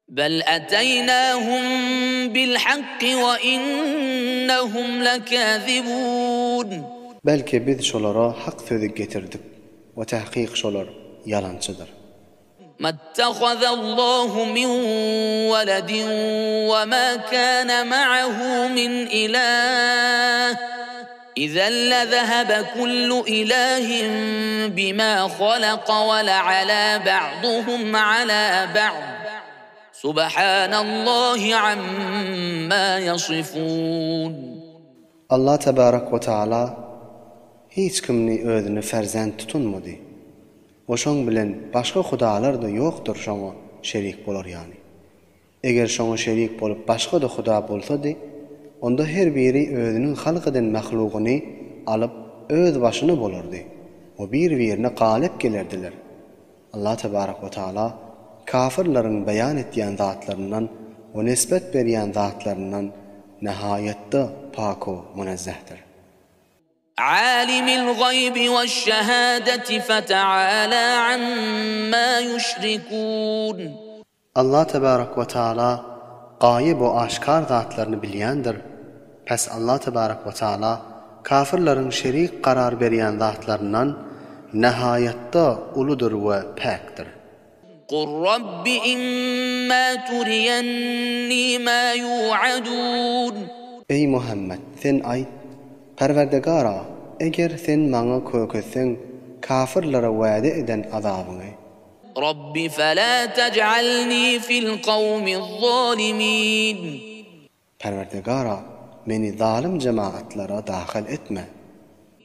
بل أتيناهم بالحق وإنهم لكاذبون. Belki biz şolara haq sözü getirdik ve tahqiq şolar yalancıdır. ما اتخذ الله من ولد وما كان معه من إله إذا لذهب كل إله بما خلق ولعلى بعضهم على بعض سبحان الله عما يصفون. Allah tebarek ve taala hiç kimni özüne ferzent tutunmadı. Oşoň bilen başga hudalar da ýokdur şoňa şerik bolar ýani. Eger şoňa şerik bolup başga da huda bolsady, onda her biri özüniň halk eden mahlugyny alyp öz başyna bolardy. O bir-birine galip gelerdiler. Allah tebarek ve taala kafirlaryň beýan etýän zatlaryndan we nisbet berýän zatlaryndan nihayetde pak we munezzehdir. عالم الغيب والشهادة فتعالى عما يشركون. Allah tebarek ve taala gayib ve aşkar zatlaryny bilýändir. Pes Allah tebarek ve taala kafirlaryň şerik karar berýän zatlaryndan nihayetde uludur we pakdir. قل رب إما تريني ما يوعدون. Ey Muhammed, sen ayt, Perwerdegara, eger sen maňa köketseň kafirlara wa'de eden azabyny. رب فلا تجعلني في القوم الظالمين. Perwerdegara, meni zalim cemaatlara dahil etme.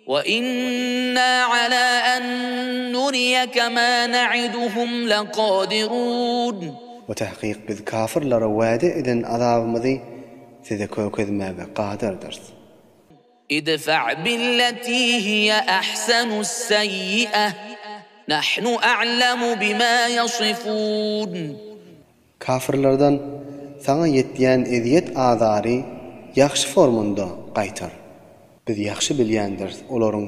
وإنا على أن نريك ما نعدهم لقادرون. Ve tahqiq biz kafirlara wa'de eden azabymyzy size kökezmäge qadirdir. ادفع بالتي هي أحسن السيئة نحن أعلم بما يصفون. Kafirlardan sana yetýän eziyet azary ýaxşy formunda gaýtar. Biz ýaxşy bilýändir olaryň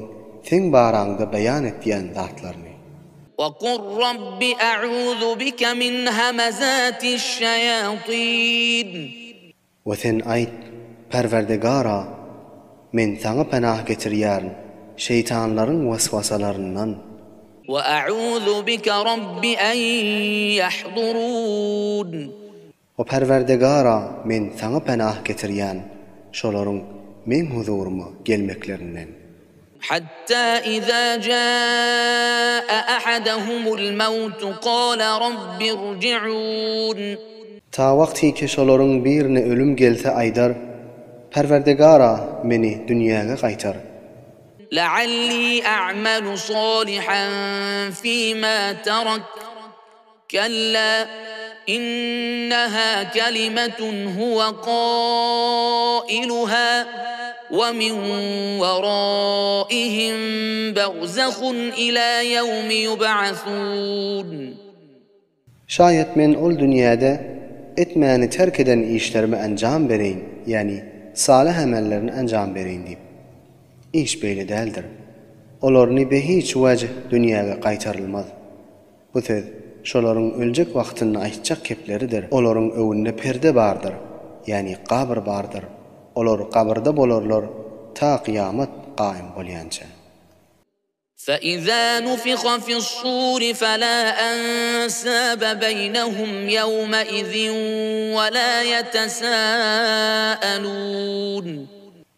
sen baraňda beýan etýän zatlaryny. وقل رب أعوذ بك من همزات الشياطين. Ve sen ayt, Perwerdegara, men sana panah getirýär şeytanlaryň waswasalaryndan. وأعوذ بك رب أن يحضرون. O Perwerdegara, men sana panah getirýän şolaryň men huzuruma gelmeklerinden. حتى إذا جاء أحدهم الموت قال رب ارجعون. Ta wagty ki şolaryň birine ölüm gelse aýdar, Perwerdegara, meni dünýäge gaýtar. لعلي أعمل صالحا فيما ترك كلا إنها كلمة هو قائلها ومن ورائهم برزخ إلى يوم يبعثون. Şayet men ol dünýäde etmäni terk eden işlerimi enjam bereýin, ýani salih amellerini enjam bereýin diýip. İş beýle däldir. Olaryny be hiç wajh dünýäge gaýtarylmaz. Bu söz şolaryň öljek wagtyny aýtjak kepleridir. Olaryň öwünde perde bardyr, ýani qabr bardyr. Olar qabrda bolarlar ta kıyamet qaim bolýança. فإذا نفخ في الصور فلا أنساب بينهم يومئذ ولا يتساءلون.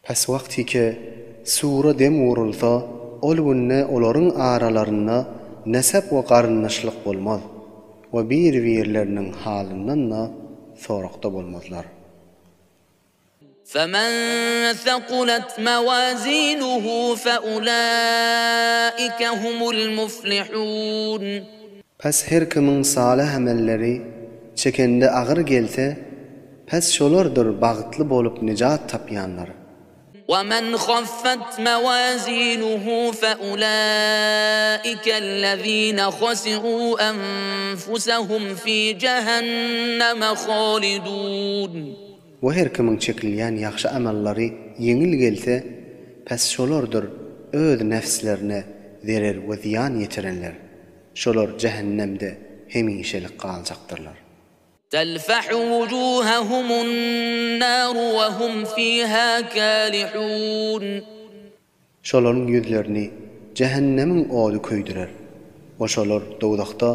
Pes wagty ki sura dem urulsa, ol günne olaryň aralaryna nesep we garynnaşlyk bolmaz we bir-birleriniň halyndan sorakda bolmazlar. فمن ثقلت موازينه فأولئك هم المفلحون. Pes her kimin salih amelleri çekende agyr gelse, pes şolardyr bagtly bolup nijat tapýanlar. ومن خفت موازينه فأولئك الذين خسروا أنفسهم في جهنم خالدون. Ve her kimin çekilýän ýaxşy amalları yeňil gelse, pes şolardyr öz nefslerine zerer we ziyan ýetirenler. Şolar cehennemde hemişelik galjaktyrlar. تلفح وجوههم النار وهم فيها كالحون. Şolaryň ýüzlerini cehennemin odu köýdürer. Oşolar dowdakda